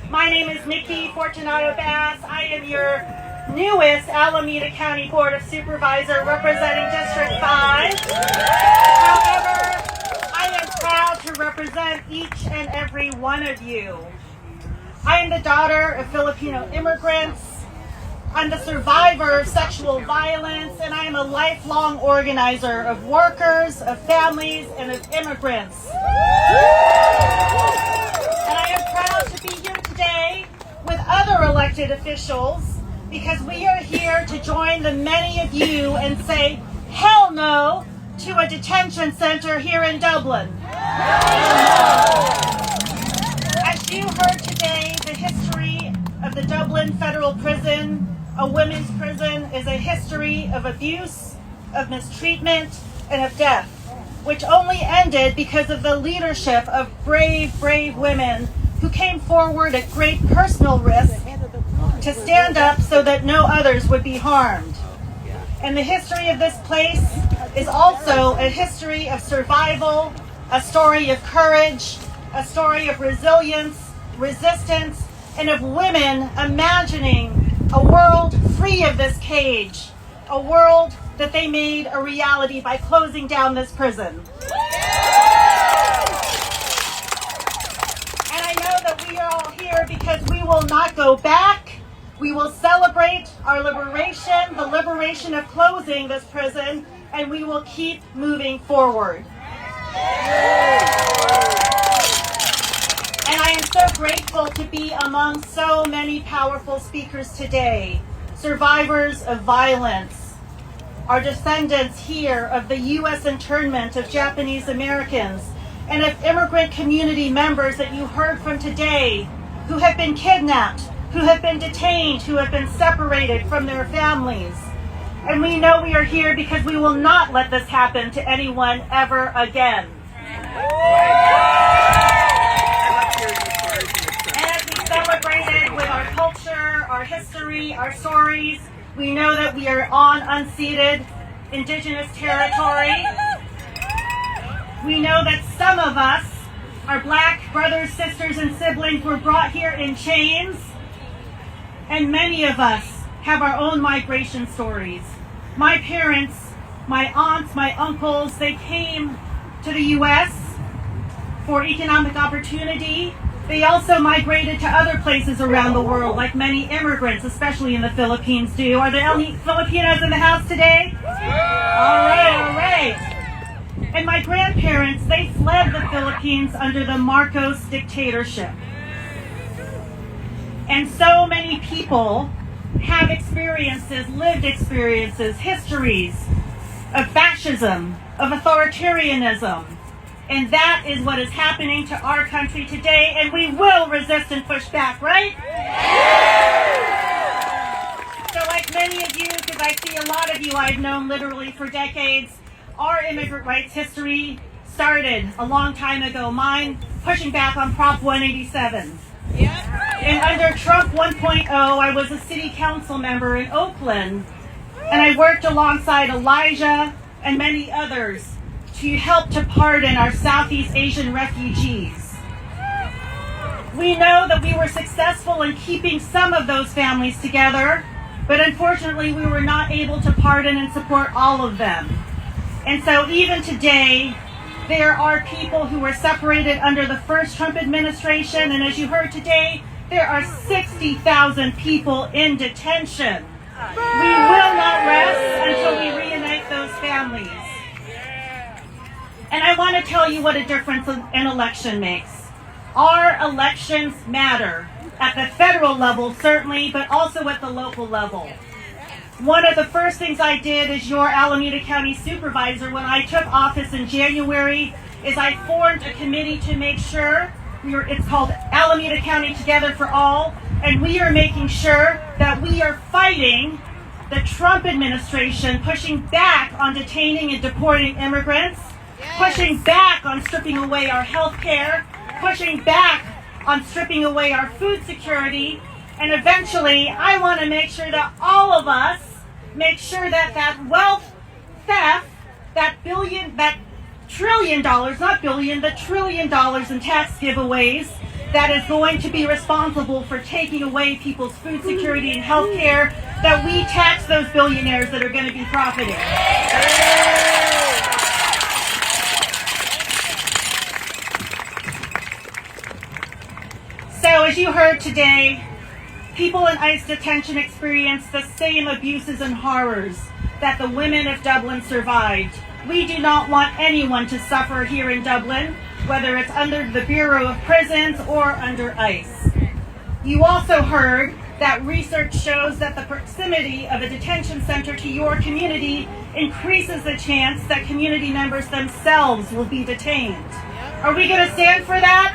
My name is Nikki Fortunato Bas. I am your newest Alameda County Board of Supervisor representing District 5. However, I am proud to represent each and every one of you. I am the daughter of Filipino immigrants. I'm the survivor of sexual violence, and I am a lifelong organizer of workers, of families, and of immigrants. And I am proud to be here today with other elected officials because we are here to join the many of you and say hell no to a detention center here in Dublin. As you heard today, the history of the Dublin Federal Prison, a women's prison, is a history of abuse, of mistreatment, and of death, which only ended because of the leadership of brave, brave women who came forward at great personal risk to stand up so that no others would be harmed. And the history of this place is also a history of survival, a story of courage, a story of resilience, resistance, and of women imagining a world free of this cage, a world that they made a reality by closing down this prison. And I know that we are all here because we will not go back. We will celebrate our liberation, the liberation of closing this prison, and we will keep moving forward. And I am so grateful to be among so many powerful speakers today, survivors of violence, our descendants here of the U.S. internment of Japanese Americans, and of immigrant community members that you heard from today who have been kidnapped, who have been detained, who have been separated from their families. And we know we are here because we will not let this happen to anyone ever again. Celebrated with our culture, our history, our stories. We know that we are on unceded indigenous territory. We know that some of us, our black brothers, sisters, and siblings, were brought here in chains. And many of us have our own migration stories. My parents, my aunts, my uncles, they came to the U.S. for economic opportunity. They also migrated to other places around the world, like many immigrants, especially in the Philippines, do. Are there any Filipinos in the house today? All right. And my grandparents, they fled the Philippines under the Marcos dictatorship. And so many people have experiences, lived experiences, histories of fascism, of authoritarianism. And that is what is happening to our country today, and we will resist and push back, right? So like many of you, because I see a lot of you I've known literally for decades, our immigrant rights history started a long time ago. Mine pushing back on Prop 187. And under Trump 1.0, I was a city council member in Oakland, and I worked alongside Elijah and many others to help to pardon our Southeast Asian refugees. We know that we were successful in keeping some of those families together, but unfortunately we were not able to pardon and support all of them. And so even today, there are people who were separated under the first Trump administration, and as you heard today, there are 60,000 people in detention. We will not rest until we reunite those families. And I want to tell you what a difference an election makes. Our elections matter at the federal level, certainly, but also at the local level. One of the first things I did as your Alameda County Supervisor when I took office in January is I formed a committee to make sure, it's called Alameda County Together for All, and we are making sure that we are fighting the Trump administration, pushing back on detaining and deporting immigrants, pushing back on stripping away our health care, pushing back on stripping away our food security, and eventually I want to make sure that all of us make sure that that wealth theft, that trillion dollars in tax giveaways that is going to be responsible for taking away people's food security and health care, that we tax those billionaires that are going to be profiting. So as you heard today, people in ICE detention experience the same abuses and horrors that the women of Dublin survived. We do not want anyone to suffer here in Dublin, whether it's under the Bureau of Prisons or under ICE. You also heard that research shows that the proximity of a detention center to your community increases the chance that community members themselves will be detained. Are we going to stand for that?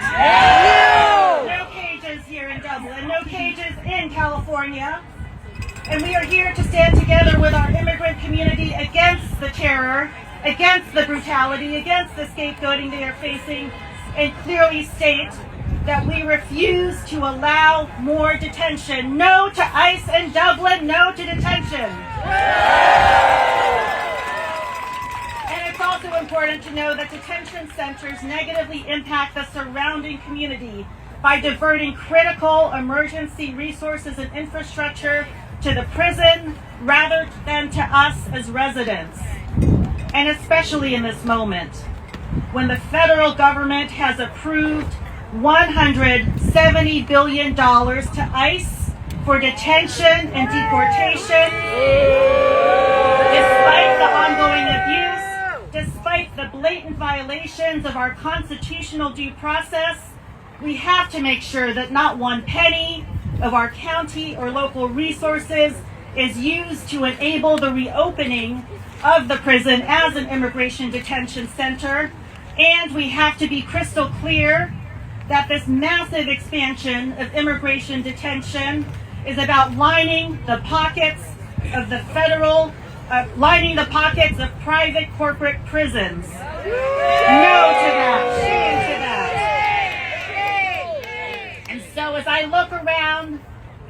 No cages here in Dublin, no cages in California. And we are here to stand together with our immigrant community against the terror, against the brutality, against the scapegoating they are facing, and clearly state that we refuse to allow more detention. No to ICE in Dublin, no to detention. And it's also important to know that detention centers negatively impact the surrounding community by diverting critical emergency resources and infrastructure to the prison rather than to us as residents. And especially in this moment, when the federal government has approved $170 billion to ICE for detention and deportation, despite the ongoing abuse, despite the blatant violations of our constitutional due process, we have to make sure that not one penny of our county or local resources is used to enable the reopening of the prison as an immigration detention center. And we have to be crystal clear that this massive expansion of immigration detention is about lining the pockets of the federal, lining the pockets of private corporate prisons. No to that. Shame to that. And so as I look around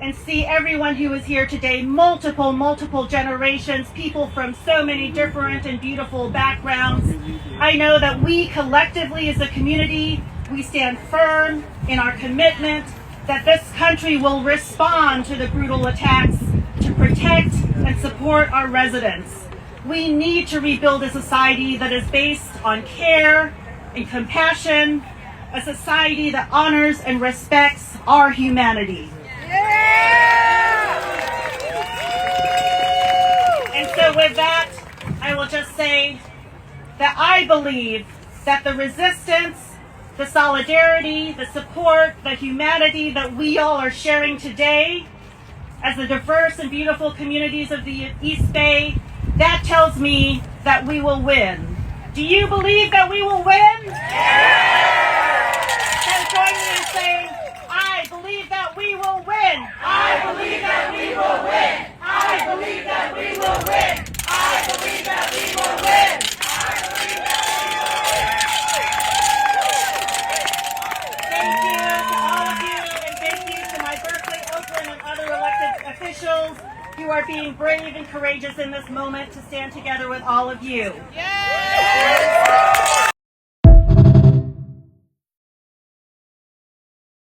and see everyone who is here today, multiple generations, people from so many different and beautiful backgrounds, I know that we collectively as a community, we stand firm in our commitment that this country will respond to the brutal attacks to protect and support our residents. We need to rebuild a society that is based on care and compassion, a society that honors and respects our humanity. And so with that, I will just say that I believe that the resistance, the solidarity, the support, the humanity that we all are sharing today as the diverse and beautiful communities of the East Bay, that tells me that we will win. Do you believe that we will win? So join me in saying, I believe that we will win. I believe that we will win. I believe that we will win. I believe that we will win. I believe that we will win. Thank you to all of you, and thank you to my Berkeley, Oakland, and other elected officials who are being brave and courageous in this moment to stand together with all of you. Yeah!